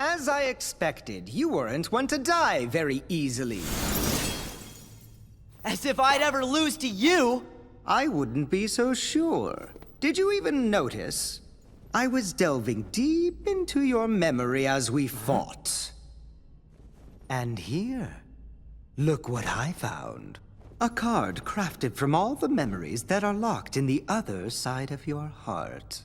As I expected, you weren't one to die very easily. As if I'd ever lose to you! I wouldn't be so sure. Did you even notice? I was delving deep into your memory as we fought. And here, look what I found. A card crafted from all the memories that are locked in the other side of your heart.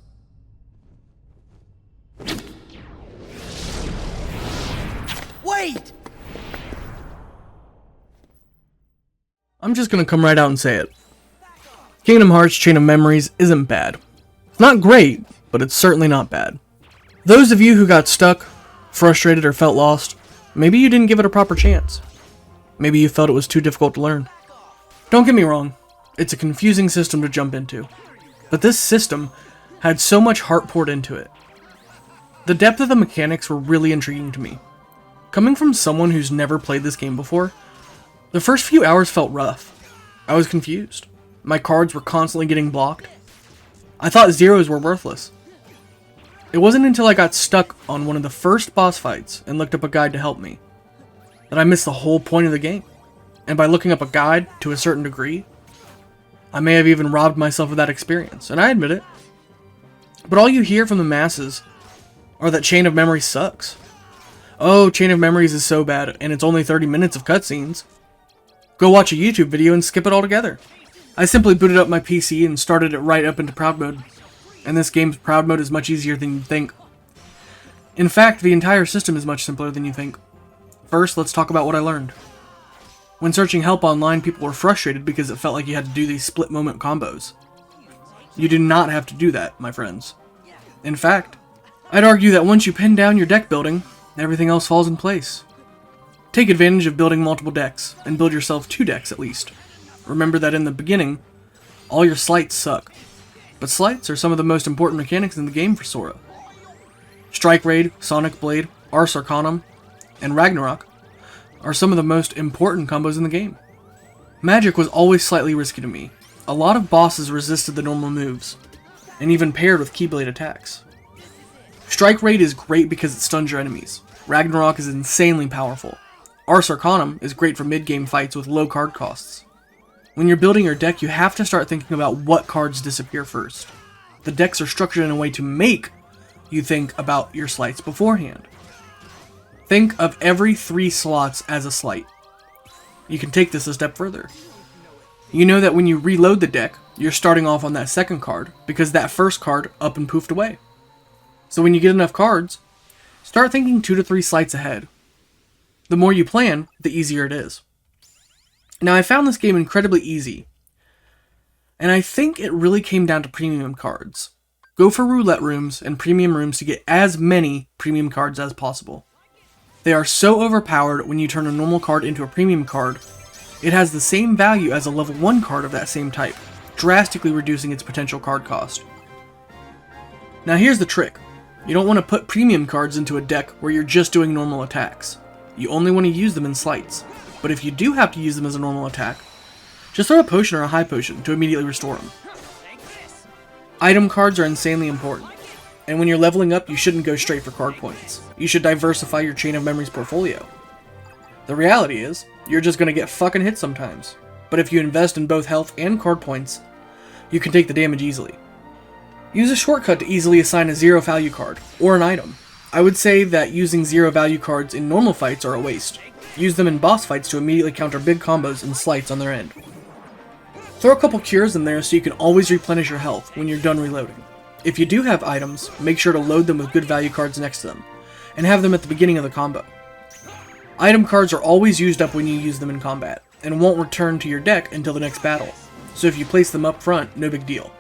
Wait! I'm just gonna come right out and say it. Kingdom Hearts Chain of Memories isn't bad. It's not great, but it's certainly not bad. Those of you who got stuck, frustrated, or felt lost, maybe you didn't give it a proper chance. Maybe you felt it was too difficult to learn. Don't get me wrong, it's a confusing system to jump into. But this system had so much heart poured into it. The depth of the mechanics were really intriguing to me. Coming from someone who's never played this game before, the first few hours felt rough. I was confused. My cards were constantly getting blocked. I thought zeros were worthless. It wasn't until I got stuck on one of the first boss fights and looked up a guide to help me that I missed the whole point of the game. And by looking up a guide to a certain degree, I may have even robbed myself of that experience, and I admit it. But all you hear from the masses are that Chain of Memories sucks. Oh, Chain of Memories is so bad, and it's only 30 minutes of cutscenes. Go watch a YouTube video and skip it altogether. I simply booted up my PC and started it right up into Proud Mode. And this game's Proud Mode is much easier than you'd think. In fact, the entire system is much simpler than you think. First, let's talk about what I learned. When searching help online, people were frustrated because it felt like you had to do these split-moment combos. You do not have to do that, my friends. In fact, I'd argue that once you pin down your deck building, everything else falls in place. Take advantage of building multiple decks, and build yourself 2 decks at least. Remember that in the beginning, all your slights suck. But slights are some of the most important mechanics in the game for Sora. Strike Raid, Sonic Blade, Ars Arcanum, and Ragnarok are some of the most important combos in the game. Magic was always slightly risky to me. A lot of bosses resisted the normal moves, and even paired with Keyblade attacks. Strike Raid is great because it stuns your enemies. Ragnarok is insanely powerful. Ars Arcanum is great for mid-game fights with low card costs. When you're building your deck, you have to start thinking about what cards disappear first. The decks are structured in a way to make you think about your slights beforehand. Think of every 3 slots as a slight. You can take this a step further. You know that when you reload the deck, you're starting off on that second card because that first card up and poofed away. So when you get enough cards, start thinking 2 to 3 slights ahead. The more you plan, the easier it is. Now, I found this game incredibly easy, and I think it really came down to premium cards. Go for roulette rooms and premium rooms to get as many premium cards as possible. They are so overpowered when you turn a normal card into a premium card, it has the same value as a level 1 card of that same type, drastically reducing its potential card cost. Now here's the trick. You don't want to put premium cards into a deck where you're just doing normal attacks. You only want to use them in slights. But if you do have to use them as a normal attack, just throw a potion or a high potion to immediately restore them. Item cards are insanely important, and when you're leveling up, you shouldn't go straight for card points. You should diversify your Chain of Memories portfolio. The reality is, you're just going to get fucking hit sometimes, but if you invest in both health and card points, you can take the damage easily. Use a shortcut to easily assign a 0 value card, or an item. I would say that using 0 value cards in normal fights are a waste. Use them in boss fights to immediately counter big combos and slights on their end. Throw a couple cures in there so you can always replenish your health when you're done reloading. If you do have items, make sure to load them with good value cards next to them, and have them at the beginning of the combo. Item cards are always used up when you use them in combat, and won't return to your deck until the next battle, so if you place them up front, no big deal.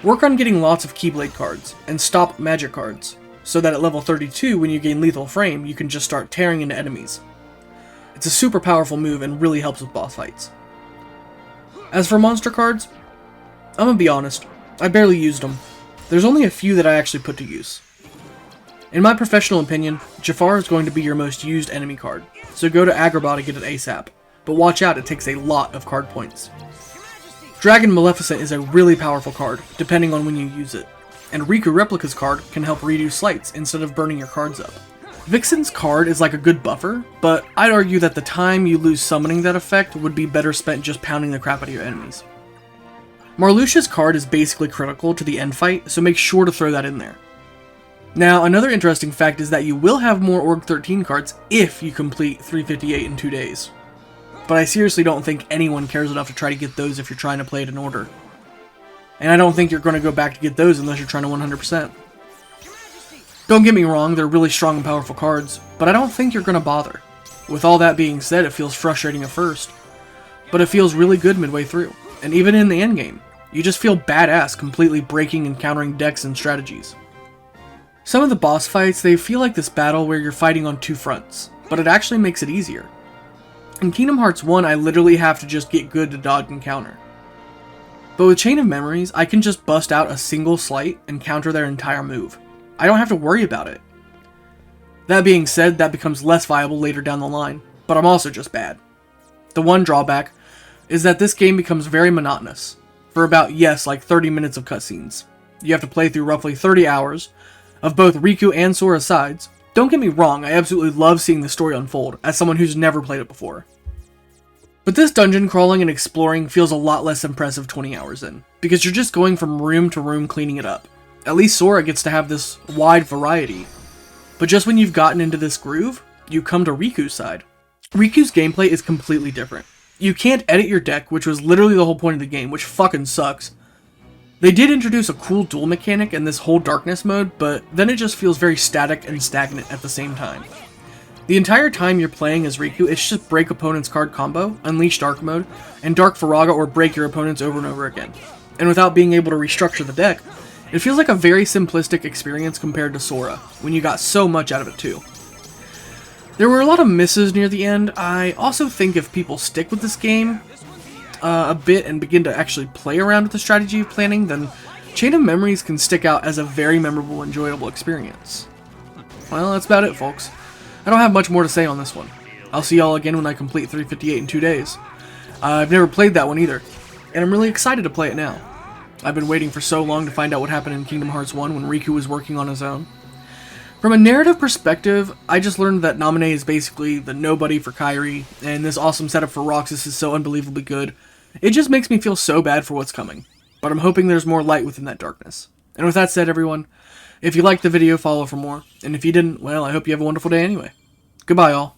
Work on getting lots of Keyblade cards, and stop magic cards, so that at level 32, when you gain Lethal Frame, you can just start tearing into enemies. It's a super powerful move and really helps with boss fights. As for monster cards, I'm gonna be honest, I barely used them. There's only a few that I actually put to use. In my professional opinion, Jafar is going to be your most used enemy card, so go to Agrabah to get it ASAP, but watch out, it takes a lot of card points. Dragon Maleficent is a really powerful card, depending on when you use it. and Riku Replica's card can help redo slights instead of burning your cards up. Vixen's card is like a good buffer, but I'd argue that the time you lose summoning that effect would be better spent just pounding the crap out of your enemies. Marluxia's card is basically critical to the end fight, so make sure to throw that in there. Now, another interesting fact is that you will have more Org 13 cards if you complete 358 in 2 days. But I seriously don't think anyone cares enough to try to get those if you're trying to play it in order. And I don't think you're going to go back to get those unless you're trying to 100%. Don't get me wrong, they're really strong and powerful cards, but I don't think you're going to bother. With all that being said, it feels frustrating at first, but it feels really good midway through. And even in the endgame, you just feel badass completely breaking and countering decks and strategies. Some of the boss fights, they feel like this battle where you're fighting on two fronts, but it actually makes it easier. In Kingdom Hearts 1, I literally have to just get good to dodge and counter. But with Chain of Memories, I can just bust out a single slight and counter their entire move. I don't have to worry about it. That being said, that becomes less viable later down the line, but I'm also just bad. The one drawback is that this game becomes very monotonous, for about, like 30 minutes of cutscenes. You have to play through roughly 30 hours, of both Riku and Sora sides. Don't get me wrong, I absolutely love seeing the story unfold, as someone who's never played it before. But this dungeon crawling and exploring feels a lot less impressive 20 hours in, because you're just going from room to room cleaning it up. At least Sora gets to have this wide variety. But just when you've gotten into this groove, you come to Riku's side. Riku's gameplay is completely different. You can't edit your deck, which was literally the whole point of the game, which fucking sucks. They did introduce a cool duel mechanic in this whole darkness mode, but then it just feels very static and stagnant at the same time. The entire time you're playing as Riku, it's just break opponent's card combo, unleash dark mode, and dark Firaga or break your opponents over and over again. And without being able to restructure the deck, it feels like a very simplistic experience compared to Sora, when you got so much out of it too. There were a lot of misses near the end. I also think if people stick with this game a bit and begin to actually play around with the strategy of planning, then Chain of Memories can stick out as a very memorable, enjoyable experience. Well, that's about it, folks. I don't have much more to say on this one. I'll see y'all again when I complete 358 in 2 days. I've never played that one either, and I'm really excited to play it now. I've been waiting for so long to find out what happened in Kingdom Hearts 1 when Riku was working on his own. From a narrative perspective, I just learned that Naminé is basically the nobody for Kairi, and this awesome setup for Roxas is so unbelievably good. It just makes me feel so bad for what's coming, but I'm hoping there's more light within that darkness. And with that said, everyone, if you liked the video, follow for more, and if you didn't, well, I hope you have a wonderful day anyway. Goodbye, all.